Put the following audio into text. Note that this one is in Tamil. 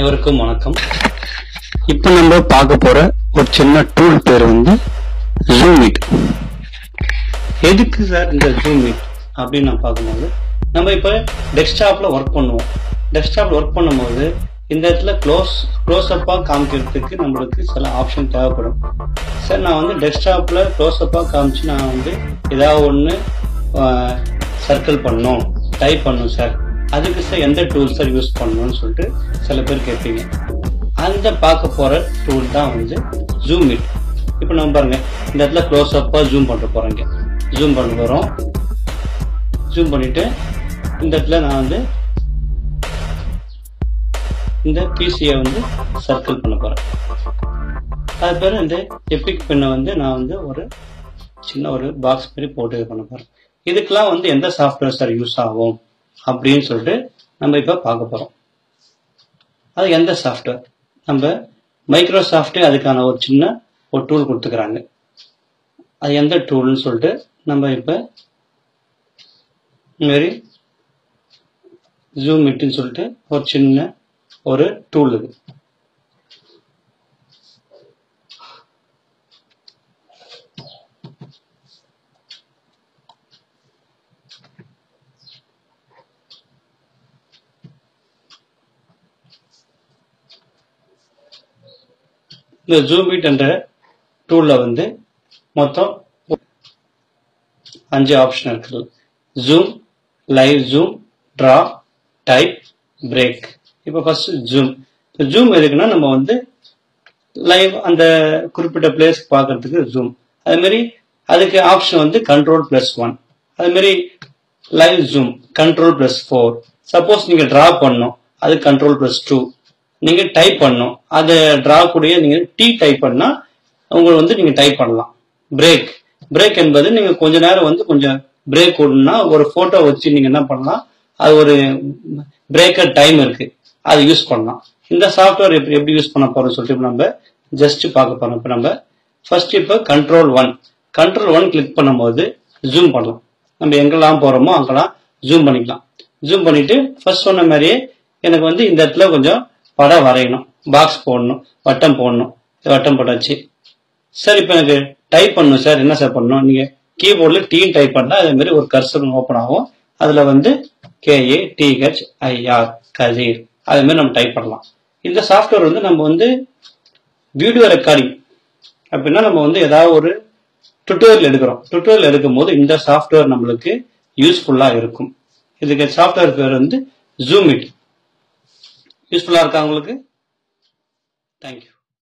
அனைவருக்கும் வணக்கம். இப்போ நம்ம பார்க்க போற ஒரு சின்ன டூல் பேர் வந்து ஜூம் மீட். எதுக்கு சார் இந்த ஜூம் மீட் அப்படின்னு நான் பார்க்கும்போது, நம்ம இப்போ டெஸ்க்டாப்ல ஒர்க் பண்ணுவோம். டெஸ்க்டாப்ல ஒர்க் பண்ணும்போது இந்த இடத்துல க்ளோஸ் அப்பா காமிக்கிறதுக்கு நம்மளுக்கு சில ஆப்ஷன் தேவைப்படும். சார் நான் வந்து டெஸ்க்டாப்ல க்ளோஸ் அப்பா காமிச்சு நான் வந்து ஏதாவது ஒன்று சர்க்கிள் பண்ணணும், டைப் பண்ணணும் சார், அதுக்கு சார் எந்த டூல் சார் யூஸ் பண்ணணும்னு சொல்லிட்டு சில பேர் கேட்பீங்க. அந்த பார்க்க போற டூல் தான் வந்து ஜூம் மீட். இப்போ நம்ம பாருங்க, இந்த இடத்துல க்ளோஸ் அப்பா ஜூம் பண்ண போறோங்க. ஜூம் பண்ண போறோம். ஜூம் பண்ணிட்டு இந்த இடத்துல நான் வந்து இந்த பிசியை வந்து சர்க்கிள் பண்ண போறேன். அது பேர் இந்த எபிக் பெண்ணை வந்து நான் வந்து ஒரு சின்ன ஒரு பாக்ஸ் மாதிரி போட்டு இது பண்ண போறேன். இதுக்கெல்லாம் வந்து எந்த சாஃப்ட்வேர் சார் யூஸ் ஆகும் அப்படின்னு சொல்லிட்டு நம்ம இப்ப பார்க்க போறோம். அது எந்த சாஃப்ட்வேர்? நம்ம மைக்ரோசாஃப்ட் அதுக்கான ஒரு சின்ன ஒரு டூல் கொடுத்துக்கிறாங்க. அது எந்த டூல்னு சொல்லிட்டு நம்ம இப்ப மாரி ஜூம் மீட்னு சொல்லிட்டு ஒரு சின்ன ஒரு டூல் இது. இந்த ஜூம் மீட் என்ற டூல்ல வந்து மொத்தம் 5 ஆப்ஷன் இருக்குது. Zoom, live zoom, draw, type, break. இப்போ ஃபர்ஸ்ட் ஜூம். ஜூம் எதுக்குன்னா நம்ம வந்து லைவ் அந்த குறிப்பிட்ட பிளேஸ் பார்க்கறதுக்கு ஜூம். அதே மாதிரி அதுக்கு ஆப்ஷன் வந்து Ctrl+1. அதே மாதிரி லைவ் ஜூம் Ctrl+4. சப்போஸ் நீங்க டிரா பண்ணணும், அது Ctrl+2. நீங்க டைப் பண்ணும், அதை டிரா கூடிய நீங்க டி டைப் பண்ணா உங்களுக்கு வந்து நீங்க டைப் பண்ணலாம். பிரேக் என்பது நீங்க கொஞ்ச நேரம் வந்து கொஞ்சம் பிரேக் விடணும்னா ஒரு போட்டோ வச்சு நீங்க என்ன பண்ணலாம், அது ஒரு பிரேக்கர் டைம் இருக்கு, அது யூஸ் பண்ணலாம். இந்த சாஃப்ட்வேர் எப்படி யூஸ் பண்ண போறோம்னு சொல்லிட்டு நம்ம ஜஸ்ட் பார்க்க போறோம். இப்ப நம்ம ஃபர்ஸ்ட் இப்ப Ctrl+1 கிளிக் பண்ணும்போது ஜூம் பண்ணலாம். நம்ம எங்கெல்லாம் போறோமோ அங்கெல்லாம் ஜூம் பண்ணிக்கலாம். ஜூம் பண்ணிட்டு ஃபர்ஸ்ட் சொன்ன மாதிரியே எனக்கு வந்து இந்த இடத்துல கொஞ்சம் படம் வரையணும், பாக்ஸ் போடணும், வட்டம் போடணும். வட்டம் போட்டாச்சு. சார் இப்போ எனக்கு டைப் பண்ணணும் சார், என்ன சார் பண்ணணும்? நீங்க கீபோர்ட்ல டீ டைப் பண்ணா அதே மாதிரி ஒரு கர்சர் ஓப்பன் ஆகும். அதுல வந்து KATHIR கதீர், அதே மாதிரி நம்ம டைப் பண்ணலாம். இந்த சாஃப்ட்வேர் வந்து நம்ம வந்து வீடியோ ரெக்கார்டிங் அப்படின்னா நம்ம வந்து ஏதாவது ஒரு டுட்டோரியல் எடுக்கிறோம். டுட்டோரியல் எடுக்கும் போது இந்த சாஃப்ட்வேர் நம்மளுக்கு யூஸ்ஃபுல்லா இருக்கும். இதுக்கு சாஃப்ட்வேர் பேர் வந்து ஜூம் மீட். யூஸ்ஃபுல்லா இருக்கா உங்களுக்கு? தேங்க்யூ.